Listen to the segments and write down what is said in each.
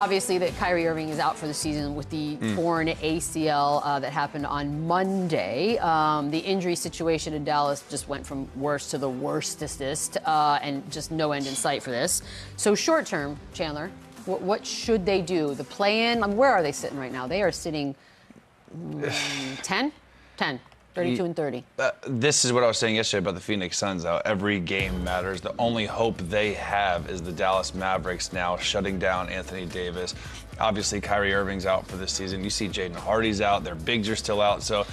Obviously, that Kyrie Irving is out for the season with the torn ACL that happened on Monday. The injury situation in Dallas just went from worst to the worstest, and just no end in sight for this. So short term, Chandler, what should they do? The play-in, where are they sitting right now? They are sitting 10, 32 and 30. This is what I was saying yesterday about the Phoenix Suns, how every game matters. The only hope they have is the Dallas Mavericks now shutting down Anthony Davis. Obviously, Kyrie Irving's out for this season. You see Jaden Hardy's out. Their bigs are still out. So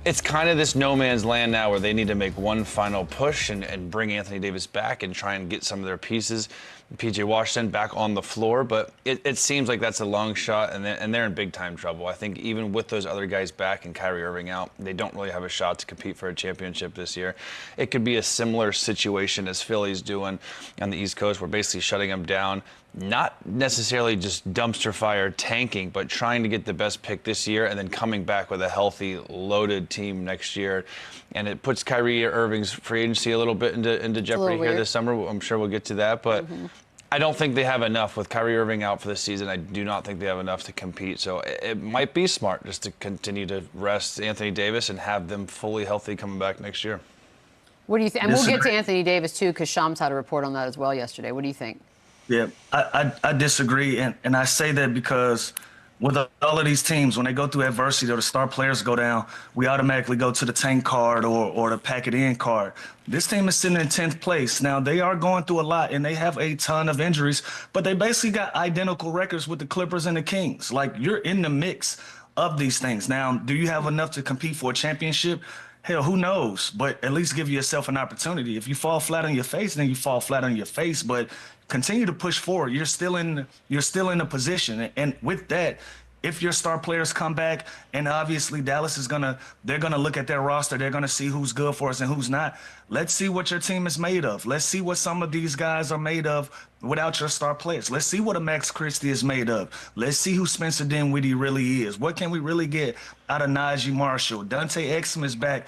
it's kind of this no man's land now where they need to make one final push and bring Anthony Davis back and try and get some of their pieces. PJ Washington back on the floor, but it seems like that's a long shot, and they're in big-time trouble. I think even with those other guys back and Kyrie Irving out, they don't really have a shot to compete for a championship this year. It could be a similar situation as Philly's doing on the East Coast. We're basically shutting them down, not necessarily just dumpster fire tanking, but trying to get the best pick this year and then coming back with a healthy, loaded team next year. And it puts Kyrie Irving's free agency a little bit into jeopardy here this summer. I'm sure we'll get to that, but I don't think they have enough with Kyrie Irving out for the season. I do not think they have enough to compete. So it might be smart just to continue to rest Anthony Davis and have them fully healthy coming back next year. What do you think? And we'll get to Anthony Davis, too, because Shams had a report on that as well yesterday. What do you think? Yeah, I disagree, and I say that because with all of these teams, when they go through adversity or the star players go down, we automatically go to the tank card or the pack it in card. This team is sitting in 10th place. Now, they are going through a lot, and they have a ton of injuries, but they basically got identical records with the Clippers and the Kings. Like, you're in the mix of these things. Now, do you have enough to compete for a championship? Hell, who knows? But at least give yourself an opportunity. If you fall flat on your face, then you fall flat on your face. But continue to push forward. You're still in a position. And with that, if your star players come back, and obviously Dallas is they're gonna look at their roster, they're gonna see who's good for us and who's not. Let's see what your team is made of. Let's see what some of these guys are made of without your star players. Let's see what a Max Christie is made of. Let's see who Spencer Dinwiddie really is. What can we really get out of Najee Marshall? Dante Exum is back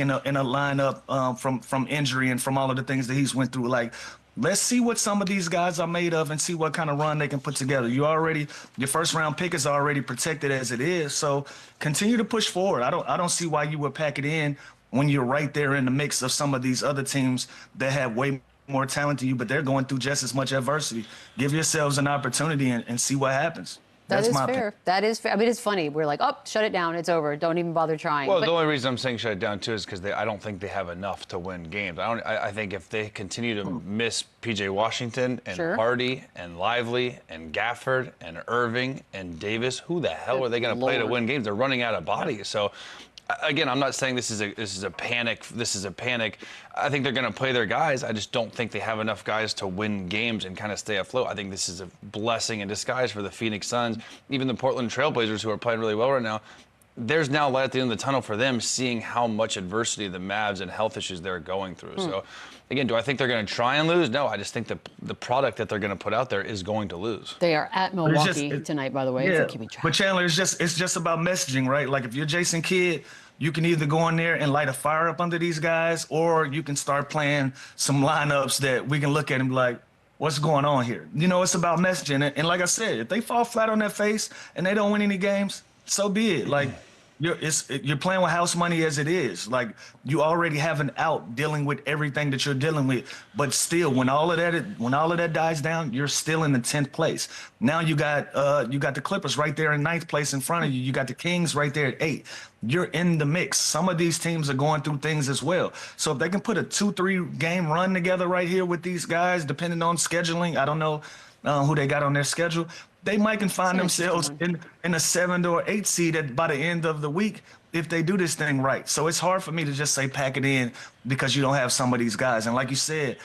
in a lineup from injury and from all of the things that he's went through. Like, let's see what some of these guys are made of and see what kind of run they can put together. Your first round pick is already protected as it is. So continue to push forward. I don't see why you would pack it in when you're right there in the mix of some of these other teams that have way more talent than you, but they're going through just as much adversity. Give yourselves an opportunity and see what happens. That's my fair. That is fair. I mean, it's funny. We're like, oh, shut it down. It's over. Don't even bother trying. Well, the only reason I'm saying shut it down, too, is because I don't think they have enough to win games. I think if they continue to miss P.J. Washington and Hardy and Lively and Gafford and Irving and Davis, who the hell are they going to play to win games? They're running out of bodies. So, again, I'm not saying this is a panic. I think they're going to play their guys. I just don't think they have enough guys to win games and kind of stay afloat. I think this is a blessing in disguise for the Phoenix Suns, even the Portland Trailblazers, who are playing really well right now. There's now light at the end of the tunnel for them, seeing how much adversity the Mavs and health issues they're going through. So, again, do I think they're going to try and lose? No, I just think the product that they're going to put out there is going to lose. They are at Milwaukee tonight, by the way. Yeah, but Chandler, it's just about messaging, right? Like, if you're Jason Kidd, you can either go in there and light a fire up under these guys, or you can start playing some lineups that we can look at and be like, what's going on here? You know, it's about messaging. And like I said, if they fall flat on their face and they don't win any games, so be it. Like, you're playing with house money as it is. Like, you already have an out dealing with everything that you're dealing with. But still, when all of that dies down, you're still in the 10th place. Now you got the Clippers right there in 9th place in front of you. You got the Kings right there at 8. You're in the mix. Some of these teams are going through things as well. So if they can put a 2-3 game run together right here with these guys, depending on scheduling, I don't know who they got on their schedule, they might can find themselves in a 7 or 8 seed by the end of the week if they do this thing right. So it's hard for me to just say pack it in because you don't have some of these guys. And like you said,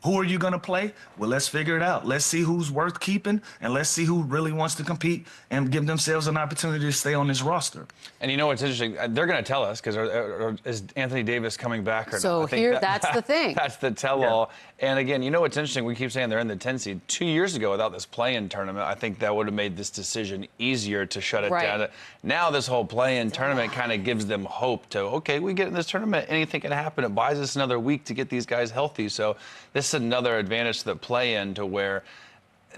who are you going to play? Well, let's figure it out. Let's see who's worth keeping, and let's see who really wants to compete and give themselves an opportunity to stay on this roster. And you know what's interesting? They're going to tell us, because is Anthony Davis coming back or not? So that's the thing. That's the tell-all. Yeah. And again, you know what's interesting? We keep saying they're in the 10 seed. 2 years ago, without this play-in tournament, I think that would have made this decision easier to shut it down. Now this whole play-in tournament kind of gives them hope to, okay, we get in this tournament, anything can happen. It buys us another week to get these guys healthy. So this is another advantage to the play-in, to where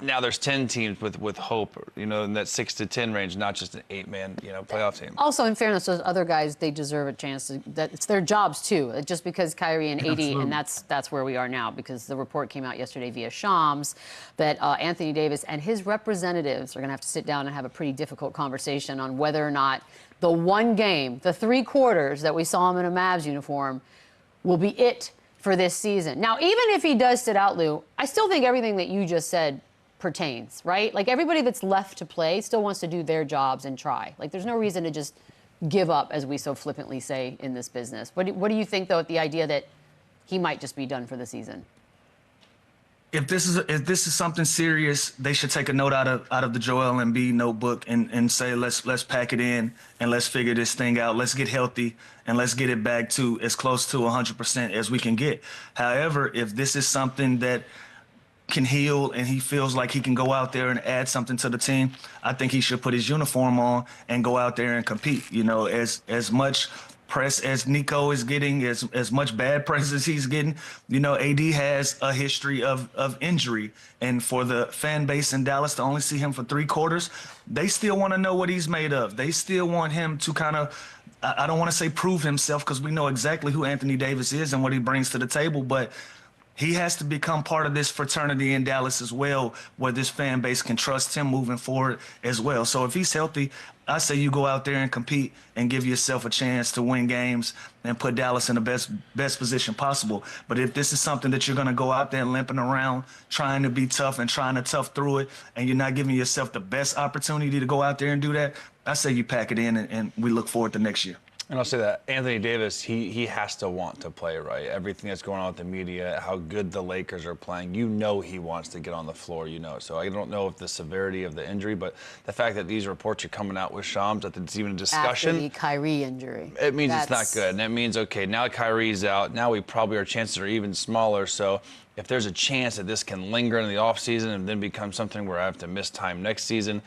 now there's 10 teams with hope, in that 6 to 10 range, not just an 8-man, playoff team. Also, in fairness, those other guys, they deserve a chance. It's their jobs too. Just because Kyrie and AD, Absolutely. and that's where we are now. Because the report came out yesterday via Shams that Anthony Davis and his representatives are going to have to sit down and have a pretty difficult conversation on whether or not the one game, the 3 quarters that we saw him in a Mavs uniform, will be it for this season. Now, even if he does sit out, Lou, I still think everything that you just said pertains, right? Like, everybody that's left to play still wants to do their jobs and try. Like, there's no reason to just give up, as we so flippantly say in this business. What do you think, though, at the idea that he might just be done for the season? If this is something serious, they should take a note out of the Joel Embiid notebook and say, let's pack it in and let's figure this thing out. Let's get healthy and let's get it back to as close to 100% as we can get. However, if this is something that can heal and he feels like he can go out there and add something to the team, I think he should put his uniform on and go out there and compete. As much press as Nico is getting, as much bad press as he's getting, AD has a history of injury. And for the fan base in Dallas to only see him for 3 quarters, they still want to know what he's made of. They still want him to kind of, I don't want to say prove himself, because we know exactly who Anthony Davis is and what he brings to the table, but he has to become part of this fraternity in Dallas as well, where this fan base can trust him moving forward as well. So if he's healthy, I say you go out there and compete and give yourself a chance to win games and put Dallas in the best position possible. But if this is something that you're going to go out there limping around, trying to be tough and trying to tough through it, and you're not giving yourself the best opportunity to go out there and do that, I say you pack it in and we look forward to next year. And I'll say that Anthony Davis, he has to want to play, right? Everything that's going on with the media, how good the Lakers are playing, he wants to get on the floor, So I don't know if the severity of the injury, but the fact that these reports are coming out with Shams, that it's even a discussion. After the Kyrie injury. It means it's not good. And it means, okay, now Kyrie's out. Now our chances are even smaller. So if there's a chance that this can linger in the offseason and then become something where I have to miss time next season,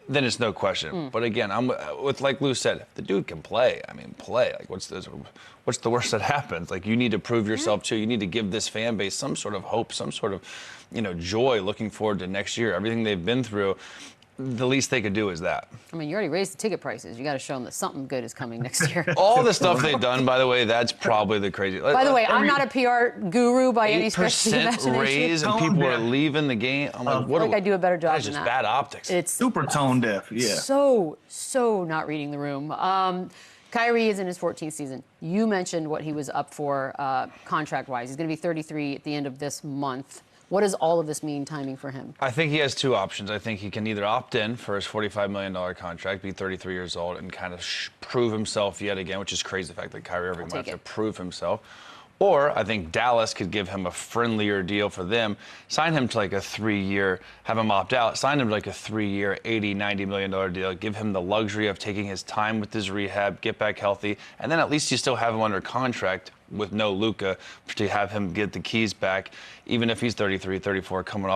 then it's no question. But again, I'm with, like Lou said, if the dude can play, play. Like, what's the worst that happens? Like, you need to prove yourself too. You need to give this fan base some sort of hope, some sort of, joy looking forward to next year. Everything they've been through, the least they could do is that. You already raised the ticket prices. You got to show them that something good is coming next year. All the stuff they've done, by the way, that's probably the crazy. By the way, I'm not a PR guru by any stretch of the imagination. 8% raise and people are leaving the game. I'm like, I do a better job That's than just that. bad optics. It's Super tone deaf, yeah. So not reading the room. Kyrie is in his 14th season. You mentioned what he was up for contract-wise. He's going to be 33 at the end of this month. What does all of this mean timing for him? I think he has 2 options. I think he can either opt in for his $45 million contract, be 33 years old, and kind of prove himself yet again, which is crazy, the fact that Kyrie Irving might have to prove himself. Or I think Dallas could give him a friendlier deal for them, sign him to like a 3-year, have him opt out, sign him to like a 3-year, $80, $90 million deal, give him the luxury of taking his time with his rehab, get back healthy, and then at least you still have him under contract with no Luka to have him get the keys back, even if he's 33, 34, coming off